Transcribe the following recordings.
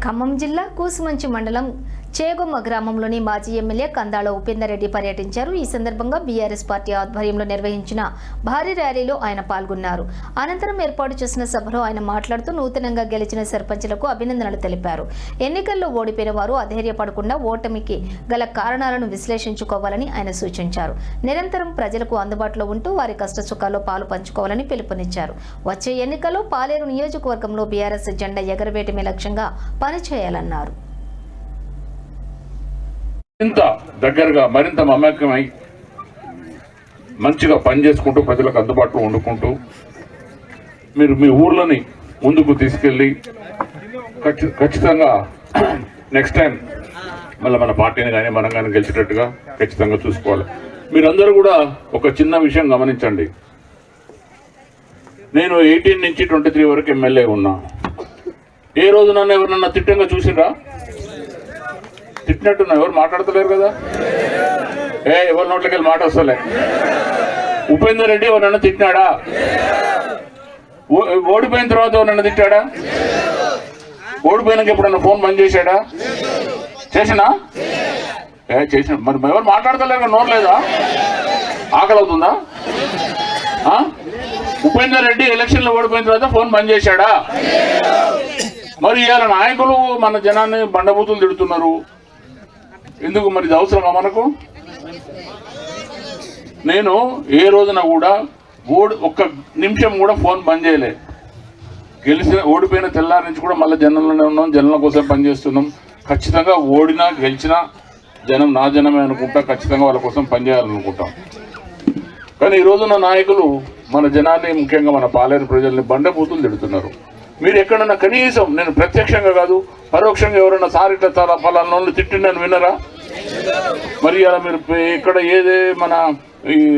ఖమ్మం జిల్లా కూసుమంచి మండలం చేగొమ్మ గ్రామంలోని మాజీ ఎమ్మెల్యే కందాళ ఉపేందర్ రెడ్డి పర్యటించారు. ఈ సందర్భంగా బీఆర్ఎస్ పార్టీ ఆధ్వర్యంలో నిర్వహించిన భారీ ర్యాలీలో ఆయన పాల్గొన్నారు. అనంతరం ఏర్పాటు చేసిన సభలో ఆయన మాట్లాడుతూ నూతనంగా గెలిచిన సర్పంచ్లకు అభినందనలు తెలిపారు. ఎన్నికల్లో ఓడిపోయిన వారు అధైర్యపడకుండా ఓటమికి గల కారణాలను విశ్లేషించుకోవాలని ఆయన సూచించారు. నిరంతరం ప్రజలకు అందుబాటులో ఉంటూ వారి కష్టసుఖాల్లో పాలు పంచుకోవాలని పిలుపునిచ్చారు. వచ్చే ఎన్నికల్లో పాలేరు నియోజకవర్గంలో బీఆర్ఎస్ జెండా ఎగరవేయటమే లక్ష్యంగా పనిచేయాలన్నారు. మరింత దగ్గరగా మరింత మమేకమై మంచిగా పనిచేసుకుంటూ ప్రజలకు అందుబాటులో వండుకుంటూ మీరు మీ ఊర్లని ముందుకు తీసుకెళ్ళి ఖచ్చితంగా నెక్స్ట్ టైం మళ్ళీ మన పార్టీని కానీ మనం కానీ గెలిచేటట్టుగా ఖచ్చితంగా చూసుకోవాలి. మీరందరూ కూడా ఒక చిన్న విషయం గమనించండి. నేను 18 నుంచి 23 వరకు ఎమ్మెల్యే ఉన్నా. ఏ రోజు నన్ను ఎవరన్నా తిట్టంగా చూసిరా? తిట్టినట్టున్నా ఎవరు మాట్లాడతలేరు కదా. ఎవరి నోట్లకి వెళ్ళి మాట వస్తలే. ఉపేందర్ రెడ్డి ఎవరన్నా తిట్టినాడా? ఓడిపోయిన తర్వాత ఎవరన్నా తిట్టాడా? ఓడిపోయినాక ఎప్పుడన్నా ఫోన్ బంద్ చేశాడా? చేసినా చేసిన మరి ఎవరు మాట్లాడతలేరు. నోరు లేదా? ఆకలి అవుతుందా? ఉపేందర్ రెడ్డి ఎలక్షన్లో ఓడిపోయిన తర్వాత ఫోన్ బంద్ చేశాడా? మరి ఇవాళ నాయకులు మన జనాన్ని బండబూతులు తిడుతున్నారు. ఎందుకు మరి ఇది అవసరమా మనకు? నేను ఏ రోజున కూడా ఒక్క నిమిషం కూడా ఫోన్ బంద్ చేయలే. ఓడిపోయిన తెల్లారి నుంచి కూడా మళ్ళీ జనంలోనే ఉన్నాం, జనం కోసం పనిచేస్తున్నాం. ఖచ్చితంగా ఓడినా గెలిచినా జనం నా జనమే అనుకుంటా. ఖచ్చితంగా వాళ్ళ కోసం పనిచేయాలనుకుంటాం. కానీ ఈ రోజున నాయకులు మన జనాన్ని, ముఖ్యంగా మన పాలేరు ప్రజల్ని బండబూతులు తిడుతున్నారు. మీరు ఎక్కడన్నా కనీసం, నేను ప్రత్యక్షంగా కాదు పరోక్షంగా ఎవరన్నా సార్ ఇట్లా చాలా ఫలానా వాళ్ళు తిట్టిండని వినరా? మరి అలా మీరు ఇక్కడ ఏదే మన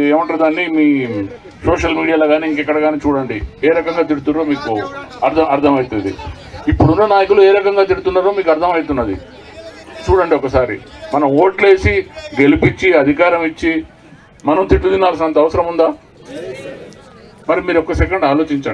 ఏమంటారు దాన్ని, మీ సోషల్ మీడియాలో కానీ ఇంకెక్కడ కానీ చూడండి ఏ రకంగా తిడుతున్నారో మీకు అర్థమవుతుంది. ఇప్పుడున్న నాయకులు ఏ రకంగా తిడుతున్నారో మీకు అర్థమవుతున్నది. చూడండి ఒకసారి. మనం ఓట్లేసి గెలిపించి అధికారం ఇచ్చి మనం తిట్టు తినాల్సినంత అవసరం ఉందా? మరి మీరు ఒక్క సెకండ్ ఆలోచించండి.